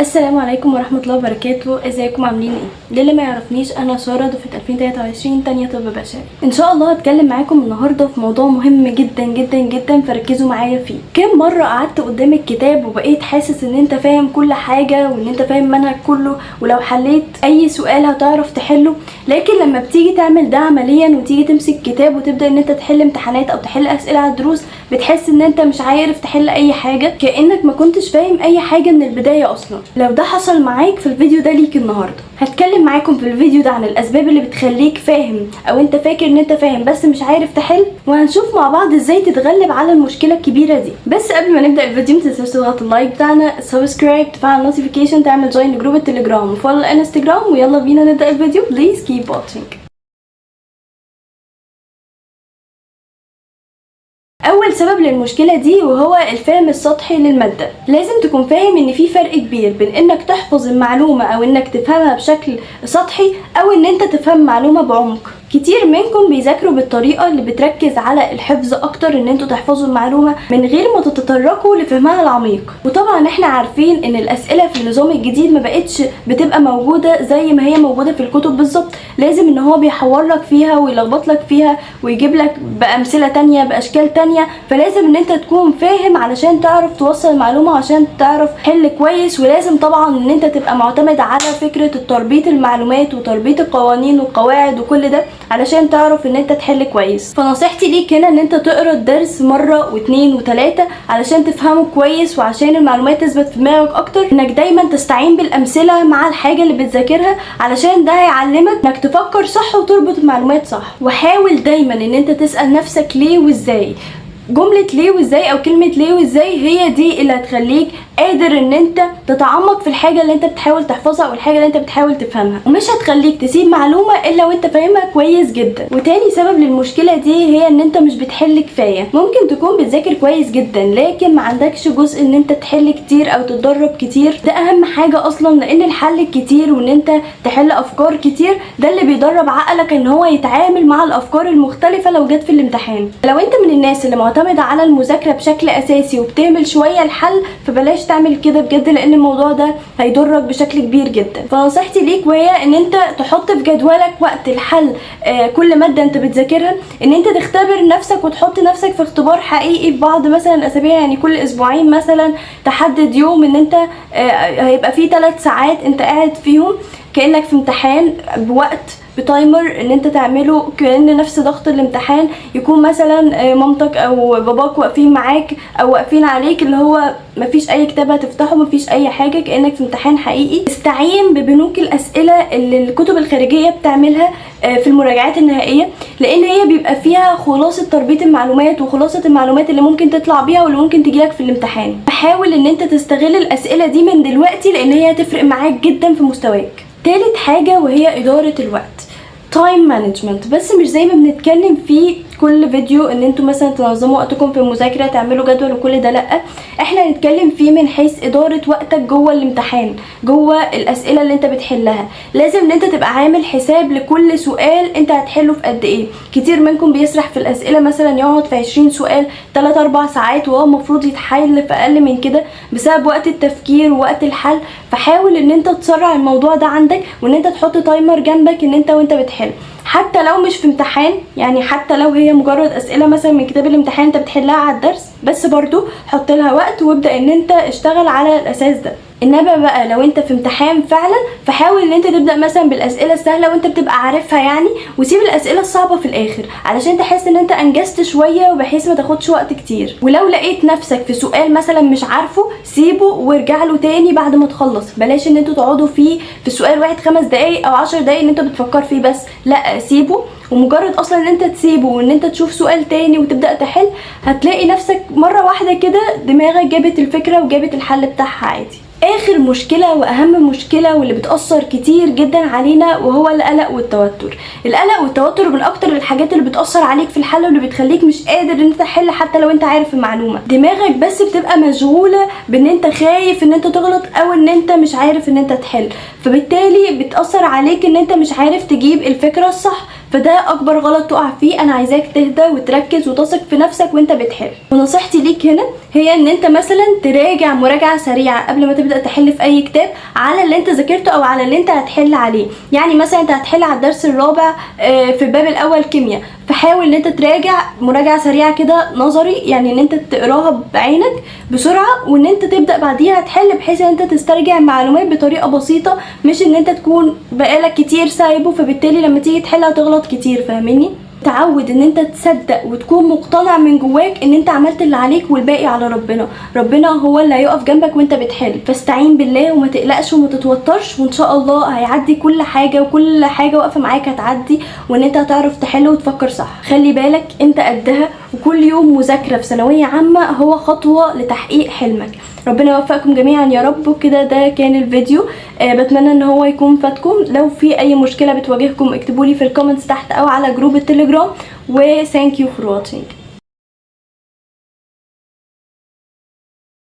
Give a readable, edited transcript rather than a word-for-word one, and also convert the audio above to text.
السلام عليكم ورحمة الله وبركاته. ازيكم عاملين ايه؟ للي ما يعرفنيش انا سارة دفعة 2023 تانية طب بشري. ان شاء الله هتكلم معاكم النهاردة في موضوع مهم جدا جدا جدا، فركزوا معايا فيه. كم مرة قعدت قدام الكتاب وبقيت حاسس ان انت فاهم كل حاجة وان انت فاهم المنهج كله، ولو حليت اي سؤال هتعرف تحله، لكن لما بتيجي تعمل ده عمليا وتيجي تمسك كتاب وتبدأ ان انت تحل امتحانات او تحل اسئلة على الدروس، بتحس ان انت مش عارف تحل اي حاجة، كأنك ما كنتش فاهم اي حاجة من البداية اصلا. لو ده حصل معاك في الفيديو ده ليك النهارده. هتكلم معاكم في الفيديو ده عن الاسباب اللي بتخليك فاهم او انت فاكر ان انت فاهم بس مش عارف تحل، وهنشوف مع بعض ازاي تتغلب على المشكله الكبيره دي. بس قبل ما نبدا الفيديو متنساش تضغط اللايك بتاعنا، سبسكرايب، تفعل النوتيفيكيشن، تعمل جوين لجروب التليجرام وفولو الانستجرام، ويلا بينا نبدا الفيديو. بليز كيب واتشنج. اول سبب للمشكله دي وهو الفهم السطحي للماده. لازم تكون فاهم ان في فرق كبير بين انك تحفظ المعلومه او انك تفهمها بشكل سطحي او ان انت تفهم معلومه بعمق. كتير منكم بيذاكروا بالطريقه اللي بتركز على الحفظ اكتر، ان انتوا تحفظوا المعلومه من غير ما تتطرقوا لفهمها العميق. وطبعا احنا عارفين ان الاسئله في النظام الجديد ما بقتش بتبقى موجوده زي ما هي موجوده في الكتب بالظبط، لازم ان هو بيحور لك فيها ويلخبط لك فيها ويجيب لك بامثله تانية باشكال تانية، فلازم ان انت تكون فاهم علشان تعرف توصل المعلومه وعشان تعرف تحل كويس. ولازم طبعا ان انت تبقى معتمد على فكره تربيط المعلومات وتربيط القوانين والقواعد وكل ده علشان تعرف ان انت تحل كويس. فنصيحتي ليك هنا ان انت تقرا الدرس مره واثنين وثلاثه علشان تفهمه كويس، وعشان المعلومات تثبت في دماغك اكتر، انك دايما تستعين بالامثله مع الحاجه اللي بتذاكرها علشان ده هيعلمك انك تفكر صح وتربط المعلومات صح. وحاول دايما ان انت تسال نفسك ليه وازاي. جملة ليه وازاي او كلمة ليه وازاي هي دي اللي هتخليك قادر ان انت تتعمق في الحاجة اللي انت بتحاول تحفظها او الحاجة اللي انت بتحاول تفهمها، ومش هتخليك تسيب معلومة الا وانت فاهمها كويس جدا. وتاني سبب للمشكلة دي هي ان انت مش بتحل كفاية. ممكن تكون بتذاكر كويس جدا لكن ما عندكش جزء ان انت تحل كتير او تتدرب كتير. ده اهم حاجة اصلا، لان الحل الكتير وان انت تحل افكار كتير ده اللي بيدرب عقلك ان هو يتعامل مع الافكار المختلفة لو جت في الامتحان. لو انت من الناس اللي معتمدة على المذاكرة بشكل اساسي وبتعمل شوية الحل، فبلاش تعمل كده بجد، لان الموضوع ده هيضرك بشكل كبير جدا. فنصيحتي ليك وهي ان انت تحط في جدولك وقت الحل كل مادة انت بتذاكرها، ان انت تختبر نفسك وتحط نفسك في اختبار حقيقي في بعض مثلا الاسابيع، يعني كل اسبوعين مثلا تحدد يوم ان انت هيبقى فيه 3 ساعات انت قاعد فيهم كأنك في امتحان بوقت بتايمر ان انت تعمله، كأن نفس ضغط الامتحان يكون مثلا مامتك او باباك واقفين معاك او واقفين عليك، اللي هو مفيش اي كتاب هتفتحه، مفيش اي حاجة، كأنك في امتحان حقيقي. استعين ببنوك الاسئلة اللي الكتب الخارجية بتعملها في المراجعات النهائية، لان هي بيبقى فيها خلاصة تربيط المعلومات وخلاصة المعلومات اللي ممكن تطلع بيها واللي ممكن تجيلك في الامتحان. فحاول ان انت تستغل الاسئلة دي من دلوقتي لان هي هتفرق معاك جدا في مستواك. تالت حاجة وهي إدارة الوقت، تايم مانجمنت، بس مش زي ما بنتكلم في كل فيديو ان انتوا مثلا تنظموا وقتكم في المذاكره، تعملوا جدول وكل ده، لا، احنا هنتكلم فيه من حيث اداره وقتك جوه الامتحان، جوه الاسئله اللي انت بتحلها. لازم ان انت تبقى عامل حساب لكل سؤال انت هتحله في قد ايه. كتير منكم بيسرح في الاسئله، مثلا يقعد في 20 سؤال 3-4 ساعات وهو المفروض يتحل في اقل من كده بسبب وقت التفكير ووقت الحل. فحاول ان انت تسرع الموضوع ده عندك، وان انت تحط تايمر جنبك ان انت وانت بتحل، حتى لو مش في امتحان، يعني حتى لو هي مجرد اسئله مثلا من كتاب الامتحان انت بتحلها على الدرس، بس برضو حط لها وقت وابدا ان انت اشتغل على الاساس ده. انما بقى لو انت في امتحان فعلا، فحاول ان انت تبدا مثلا بالاسئله السهله وانت بتبقى عارفها يعني، وسيب الاسئله الصعبه في الاخر علشان تحس ان انت انجزت شويه وبحيث ما تاخدش وقت كتير. ولو لقيت نفسك في سؤال مثلا مش عارفه، سيبه وارجع له تاني بعد ما تخلص. بلاش ان انتوا تقعدوا فيه في سؤال واحد 5 دقايق او 10 دقايق ان انت بتفكر فيه بس، لا، سيبه. ومجرد اصلا ان انت تسيبه وان انت تشوف سؤال تاني وتبدا تحل، هتلاقي نفسك مره واحده كده دماغك جابت الفكره وجابت الحل بتاعها عادي. اخر مشكلة واهم مشكلة واللي بتأثر كتير جدا علينا وهو القلق والتوتر. القلق والتوتر من اكتر الحاجات اللي بتأثر عليك في الحل واللي بتخليك مش قادر ان انت تحل حتى لو انت عارف المعلومة. دماغك بس بتبقى مشغولة بان انت خايف ان انت تغلط او ان انت مش عارف ان انت تحل، فبالتالي بتأثر عليك ان انت مش عارف تجيب الفكرة الصح. فده اكبر غلط تقع فيه. انا عايزاك تهدى وتركز وتثق في نفسك وانت بتحل. ونصيحتي ليك هنا هي ان انت مثلا تراجع مراجعه سريعه قبل ما تبدا تحل في اي كتاب على اللي انت ذاكرته او على اللي انت هتحل عليه. يعني مثلا انت هتحل على الدرس الرابع في الباب الاول كيمياء، فحاول ان انت تراجع مراجعه سريعه كده نظري، يعني ان انت تقراها بعينك بسرعه وان انت تبدا بعديها تحل، بحيث ان انت تسترجع معلومات بطريقه بسيطه، مش ان انت تكون بقالك كتير سايبه فبالتالي لما تيجي تحل هتغلط كتير. فاهمني؟ تعود ان انت تصدق وتكون مقتنع من جواك ان انت عملت اللي عليك والباقي على ربنا. ربنا هو اللي هيقف جنبك وانت بتحل، فاستعين بالله وما تقلقش وما تتوترش، وان شاء الله هيعدي كل حاجه، وكل حاجه واقفه معاك هتعدي، وان انت هتعرف تحل وتفكر صح. خلي بالك انت قدها، وكل يوم مذاكره في ثانويه عامه هو خطوه لتحقيق حلمك. ربنا يوفقكم جميعا يا رب. وكده ده كان الفيديو، بتمنى ان هو يكون فاتكم. لو في اي مشكله بتواجهكم اكتبولي في الكومنتس تحت او على جروب التليجرام. و thank you for watching.